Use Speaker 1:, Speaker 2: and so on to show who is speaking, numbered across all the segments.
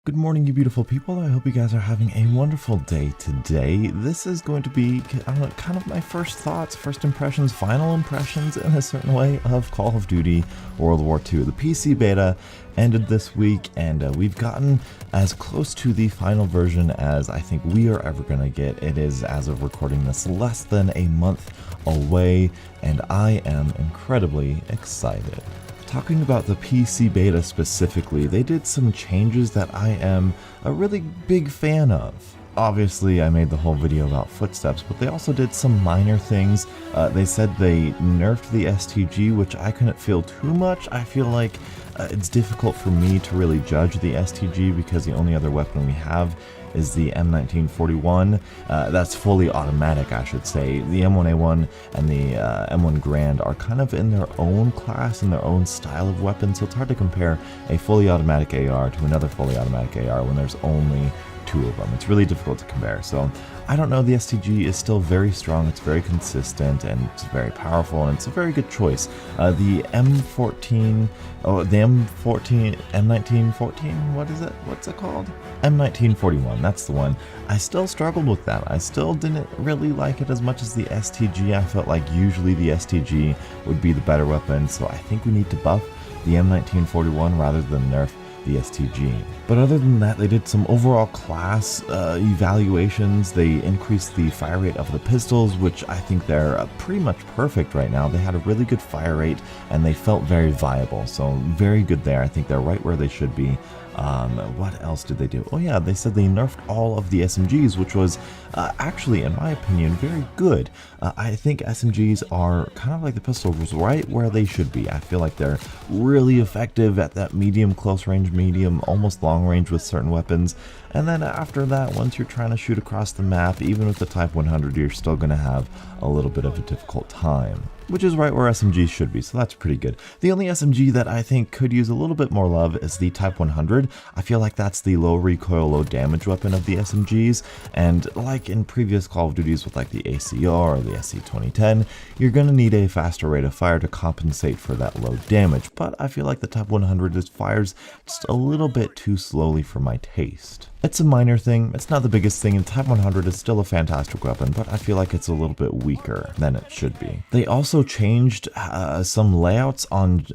Speaker 1: Good morning, you beautiful people. I hope you guys are having a wonderful day today. This is going to be kind of my first thoughts, first impressions, final impressions in a certain way of Call of Duty World War II. The PC beta ended this week, and we've gotten as close to the final version as I think we are ever going to get. It is, as of recording this, less than a month away, and I am incredibly excited. Talking about the PC beta specifically, they did some changes that I am a really big fan of. Obviously, I made the whole video about footsteps, but they also did some minor things. They said they nerfed the STG, which I couldn't feel too much. I feel like it's difficult for me to really judge the STG because the only other weapon we have is the M1941. That's fully automatic, I should say. The M1A1 and the M1 Garand are kind of in their own class, in their own style of weapon, so it's hard to compare a fully automatic AR to another fully automatic AR when there's only two of them. It's really difficult to compare. So I don't know, the STG is still very strong, it's very consistent, and it's very powerful, and it's a very good choice. The M1914, what is it? What's it called? M1941, that's the one. I still struggled with that. I still didn't really like it as much as the STG. I felt like usually the STG would be the better weapon, so I think we need to buff the M1941 rather than nerf the STG. But other than that, they did some overall class evaluations. They increased the fire rate of the pistols, which I think they're pretty much perfect right now. They had a really good fire rate and they felt very viable, so very good there. I think they're right where they should be. What else did they do? Oh yeah, they said they nerfed all of the SMGs, which was actually, in my opinion, very good. I think SMGs are kind of like the pistols, right where they should be. I feel like they're really effective at that medium, close range, medium, almost long range with certain weapons. And then after that, once you're trying to shoot across the map, even with the Type 100, you're still going to have a little bit of a difficult time, which is right where SMGs should be, so that's pretty good. The only SMG that I think could use a little bit more love is the Type 100. I feel like that's the low recoil, low damage weapon of the SMGs, and like in previous Call of Duties with like the ACR or the SC2010, you're going to need a faster rate of fire to compensate for that low damage, but I feel like the Type 100 just fires just a little bit too slowly for my taste. It's a minor thing, it's not the biggest thing, and Type 100 is still a fantastic weapon, but I feel like it's a little bit weaker than it should be. They also changed some layouts on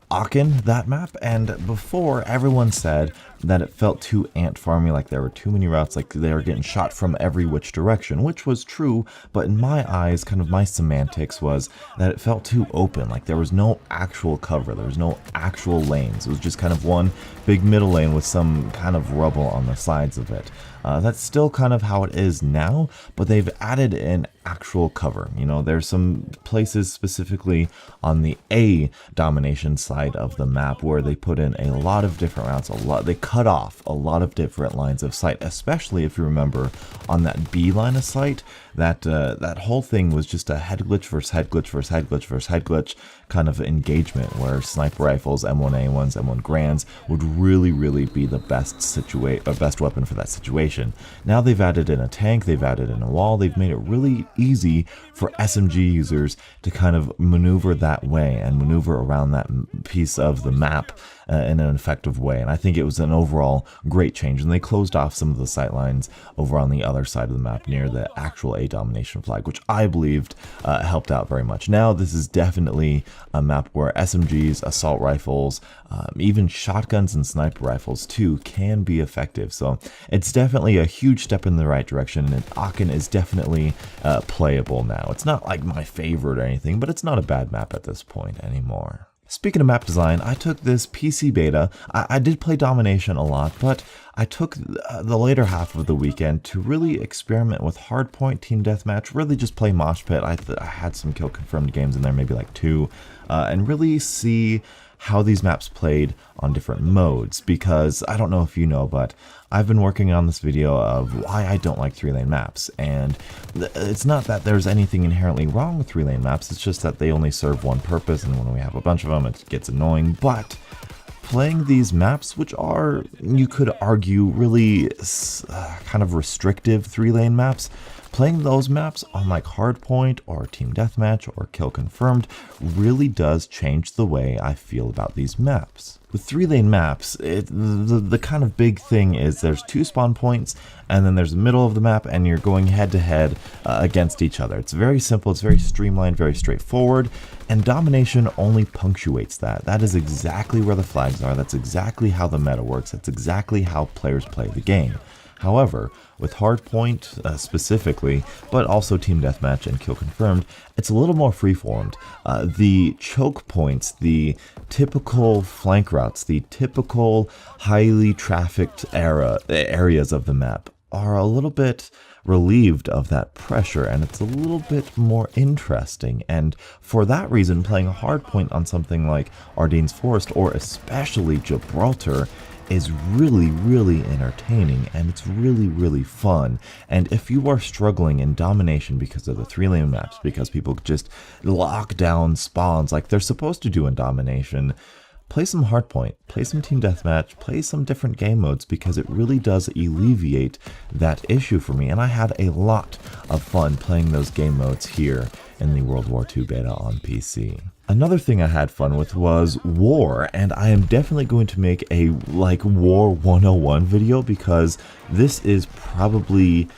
Speaker 1: Aachen, that map, and before everyone said that it felt too ant farmy, like there were too many routes, like they were getting shot from every which direction, which was true, but in my eyes, kind of my semantics was that it felt too open, like there was no actual cover, there was no actual lanes, it was just kind of one big middle lane with some kind of rubble on the sides of it. That's still kind of how it is now, but they've added in actual cover. You know, there's some places specifically on the A domination side of the map where they put in a lot of different routes, they cut off a lot of different lines of sight, especially if you remember on that B line of sight, that whole thing was just a head glitch versus head glitch versus head glitch versus head glitch kind of engagement where sniper rifles, M1A1s, M1 Grands would really be the best weapon for that situation. Now they've added in a tank, they've added in a wall, they've made it really easy for SMG users to kind of maneuver that way and maneuver around that piece of the map in an effective way, and I think it was an overall great change, and they closed off some of the sight lines over on the other side of the map near the actual A domination flag, which I believed helped out very much. Now this is definitely a map where SMGs, assault rifles, even shotguns and sniper rifles too can be effective, so it's definitely a huge step in the right direction, and Aachen is definitely playable now. It's not like my favorite or anything, but it's not a bad map at this point anymore. Speaking of map design, I took this PC beta. I did play Domination a lot, but I took the later half of the weekend to really experiment with Hardpoint, Team Deathmatch, really just play Mosh Pit. I had some kill confirmed games in there, maybe like 2, and really see how these maps played on different modes, because I don't know if you know, but I've been working on this video of why I don't like 3-lane maps, and it's not that there's anything inherently wrong with 3-lane maps, it's just that they only serve one purpose, and when we have a bunch of them it gets annoying. But playing these maps, which are, you could argue, really kind of restrictive 3-lane maps, Playing those maps on like Hardpoint or Team Deathmatch or Kill Confirmed really does change the way I feel about these maps. With 3-lane maps, the kind of big thing is there's 2 spawn points, and then there's the middle of the map, and you're going head to head against each other. It's very simple, it's very streamlined, very straightforward, and Domination only punctuates that. That is exactly where the flags are, that's exactly how the meta works, that's exactly how players play the game. However, with Hardpoint specifically, but also Team Deathmatch and Kill Confirmed, it's a little more freeformed. The choke points, the typical flank routes, the typical highly trafficked areas of the map are a little bit relieved of that pressure, and it's a little bit more interesting. And for that reason, playing a Hardpoint on something like Ardene's Forest, or especially Gibraltar, is really entertaining, and it's really fun. And if you are struggling in Domination because of the 3-lane maps, because people just lock down spawns like they're supposed to do in Domination, play some Hardpoint, play some Team Deathmatch, play some different game modes, because it really does alleviate that issue for me. And I had a lot of fun playing those game modes here in the World War II beta on PC. Another thing I had fun with was War, and I am definitely going to make a War 101 video, because this is probably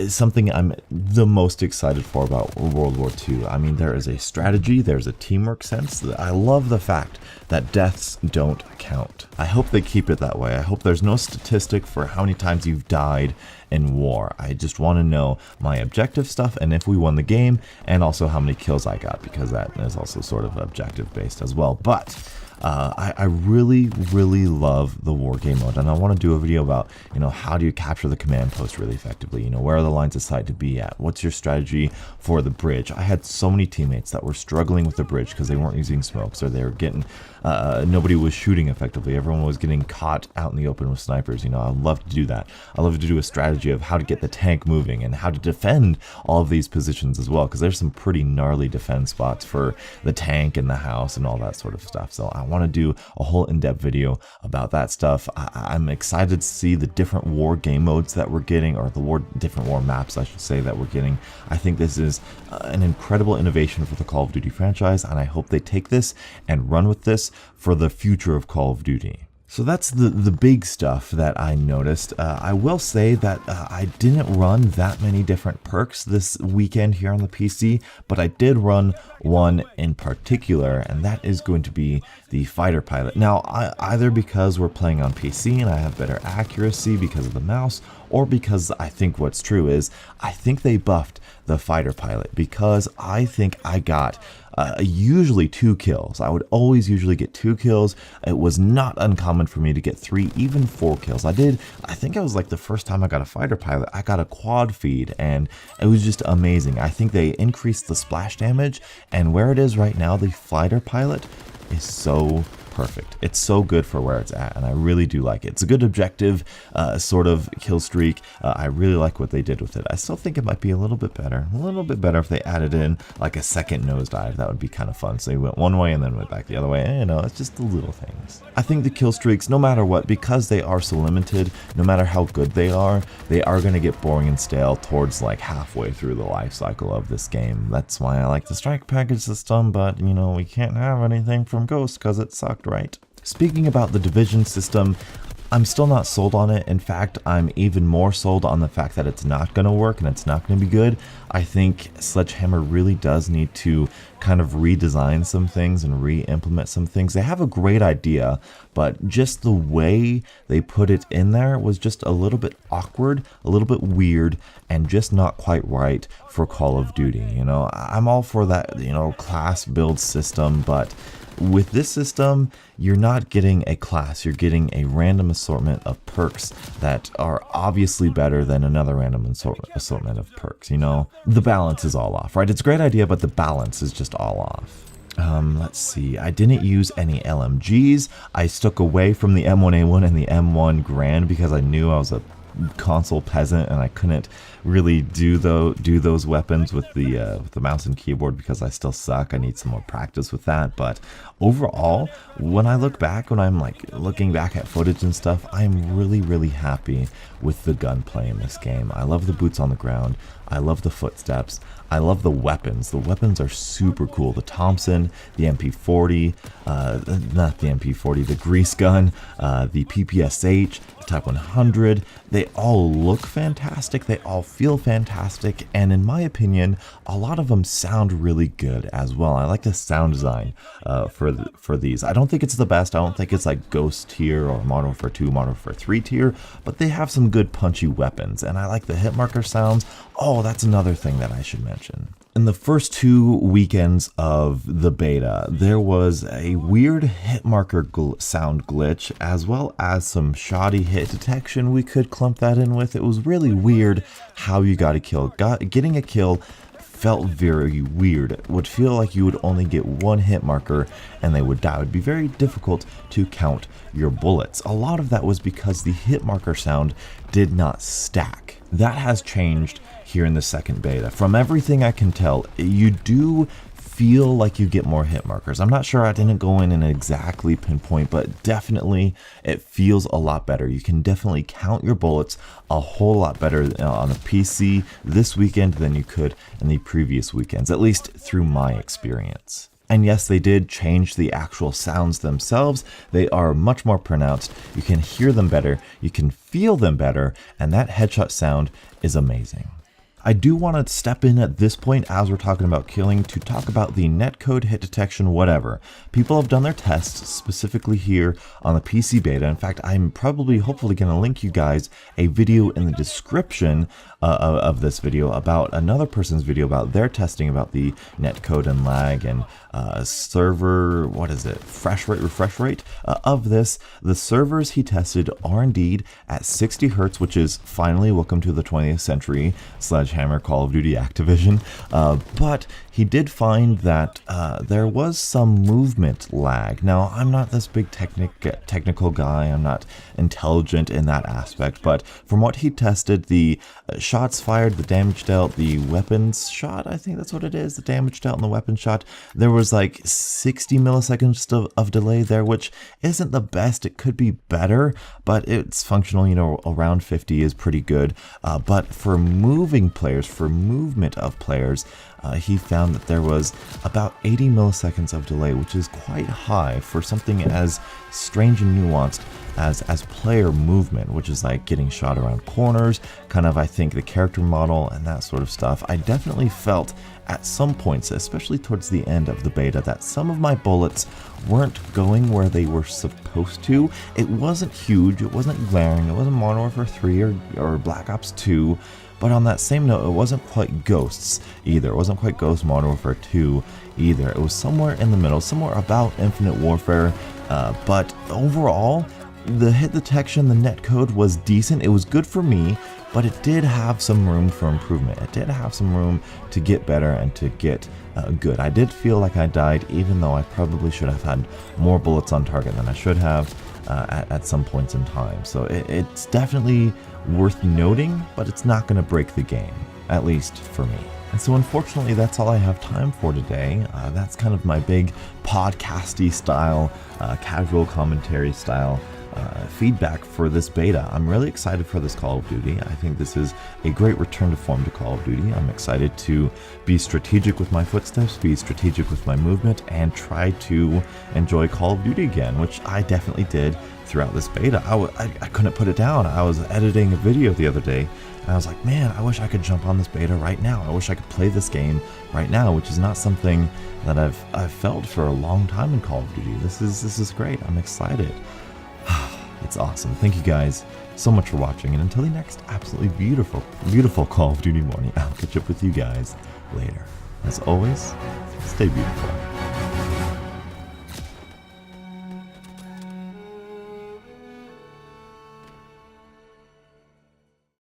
Speaker 1: something I'm the most excited for about World War II. I mean, there is a strategy, there's a teamwork sense. I love the fact that deaths don't count. I hope they keep it that way. I hope there's no statistic for how many times you've died in war. I just want to know my objective stuff, and if we won the game, and also how many kills I got, because that is also sort of objective based as well. But I really love the war game mode, and I want to do a video about, how do you capture the command post really effectively? Where are the lines of sight to be at? What's your strategy for the bridge? I had so many teammates that were struggling with the bridge because they weren't using smokes, or they were getting, nobody was shooting effectively. Everyone was getting caught out in the open with snipers. I love to do that. I love to do a strategy of how to get the tank moving and how to defend all of these positions as well, because there's some pretty gnarly defense spots for the tank and the house and all that sort of stuff. So I want to do a whole in-depth video about that stuff. I'm excited to see the different war game modes that we're getting, or the different war maps, I should say, that we're getting. I think this is an incredible innovation for the Call of Duty franchise, and I hope they take this and run with this for the future of Call of Duty. So that's the big stuff that I noticed. I will say that I didn't run that many different perks this weekend here on the PC, but I did run one in particular, and that is going to be the Fighter Pilot. Now, either because we're playing on PC and I have better accuracy because of the mouse, or because I think what's true is I think they buffed the Fighter Pilot, because I think I got usually 2 kills. I would always usually get 2 kills. It was not uncommon for me to get 3, even 4 kills. I think it was like the first time I got a Fighter Pilot, I got a quad feed, and it was just amazing. I think they increased the splash damage, and where it is right now, the Fighter Pilot is so perfect. It's so good for where it's at, and I really do like it. It's a good objective sort of kill streak. I really like what they did with it. I still think it might be a little bit better if they added in like a second nosedive. That would be kind of fun. So you went one way and then went back the other way. It's just the little things. I think the kill streaks, no matter what, because they are so limited, no matter how good they are going to get boring and stale towards like halfway through the life cycle of this game. That's why I like the strike package system, but we can't have anything from Ghost because it sucked, right? Speaking about the Division system, I'm still not sold on it. In fact, I'm even more sold on the fact that it's not going to work and it's not going to be good. I think Sledgehammer really does need to kind of redesign some things and re-implement some things. They have a great idea, but just the way they put it in there was just a little bit awkward, a little bit weird, and just not quite right for Call of Duty. I'm all for that, class build system, but with this system, you're not getting a class, you're getting a random assortment of perks that are obviously better than another random assortment of perks. The balance is all off, right? It's a great idea, but the balance is just all off. Let's see, I didn't use any LMGs. I stuck away from the M1A1 and the M1 Garand because I knew I was console peasant, and I couldn't really do those weapons with the mouse and keyboard because I still suck. I need some more practice with that. But overall, when I look back, when I'm like looking back at footage and stuff, I'm really happy with the gunplay in this game. I love the boots on the ground. I love the footsteps. I love the weapons. The weapons are super cool. The Thompson, the MP40, not the MP40, the grease gun, the PPSH, the Type 100. They all look fantastic. They all feel fantastic. And in my opinion, a lot of them sound really good as well. I like the sound design for these. I don't think it's the best. I don't think it's like Ghost tier or Modern Warfare 2, Modern Warfare 3 tier, but they have some good punchy weapons. And I like the hit marker sounds. Oh, that's another thing that I should mention. In the first 2 weekends of the beta, there was a weird hit marker sound glitch, as well as some shoddy hit detection we could clump that in with. It was really weird how you got a kill. Getting a kill felt very weird. It would feel like you would only get 1 hit marker and they would die. It would be very difficult to count your bullets. A lot of that was because the hit marker sound did not stack. That has changed here in the second beta. From everything I can tell, you do feel like you get more hit markers. I'm not sure, I didn't go in and exactly pinpoint, but definitely it feels a lot better. You can definitely count your bullets a whole lot better on a PC this weekend than you could in the previous weekends, at least through my experience. And yes, they did change the actual sounds themselves. They are much more pronounced. You can hear them better, you can feel them better, and that headshot sound is amazing. I do want to step in at this point as we're talking about killing to talk about the netcode, hit detection, whatever. People have done their tests specifically here on the PC beta. In fact, I'm hopefully going to link you guys a video in the description of this video about another person's video about their testing about the netcode and lag and server, refresh rate of this. The servers he tested are indeed at 60 hertz, which is finally welcome to the 20th century, Sledgehammer, Call of Duty, Activision. But he did find that there was some movement lag. Now, I'm not this big technical guy, I'm not intelligent in that aspect, but from what he tested, the shots fired, the damage dealt, the weapons shot, I think that's what it is, the damage dealt and the weapon shot, there was like 60 milliseconds of delay there, which isn't the best. It could be better, but it's functional, you know, around 50 is pretty good. But for moving players, for movement of players, he found that there was about 80 milliseconds of delay, which is quite high for something as strange and nuanced as player movement, which is like getting shot around corners, kind of, I think, the character model and that sort of stuff. I definitely felt at some points, especially towards the end of the beta, that some of my bullets weren't going where they were supposed to. It wasn't huge, it wasn't glaring, it wasn't Modern Warfare 3 or Black Ops 2, but on that same note, it wasn't quite Ghosts either. It wasn't quite Ghost Modern Warfare 2 either. It was somewhere in the middle, somewhere about Infinite Warfare, but overall, the hit detection, the netcode was decent. It was good for me, but it did have some room for improvement. It did have some room to get better and to get good. I did feel like I died, even though I probably should have had more bullets on target than I should have at some points in time. So it's definitely worth noting, but it's not going to break the game, at least for me. And so unfortunately, that's all I have time for today. That's kind of my big podcasty style, casual commentary style feedback for this beta. I'm really excited for this Call of Duty. I think this is a great return to form to Call of Duty. I'm excited to be strategic with my footsteps, be strategic with my movement, and try to enjoy Call of Duty again, which I definitely did throughout this beta. I couldn't put it down. I was editing a video the other day, and I was like, man, I wish I could jump on this beta right now. I wish I could play this game right now, which is not something that I've felt for a long time in Call of Duty. This is great. I'm excited. It's awesome. Thank you guys so much for watching, and until the next absolutely beautiful Call of Duty morning, I'll catch up with you guys later. As always, stay beautiful.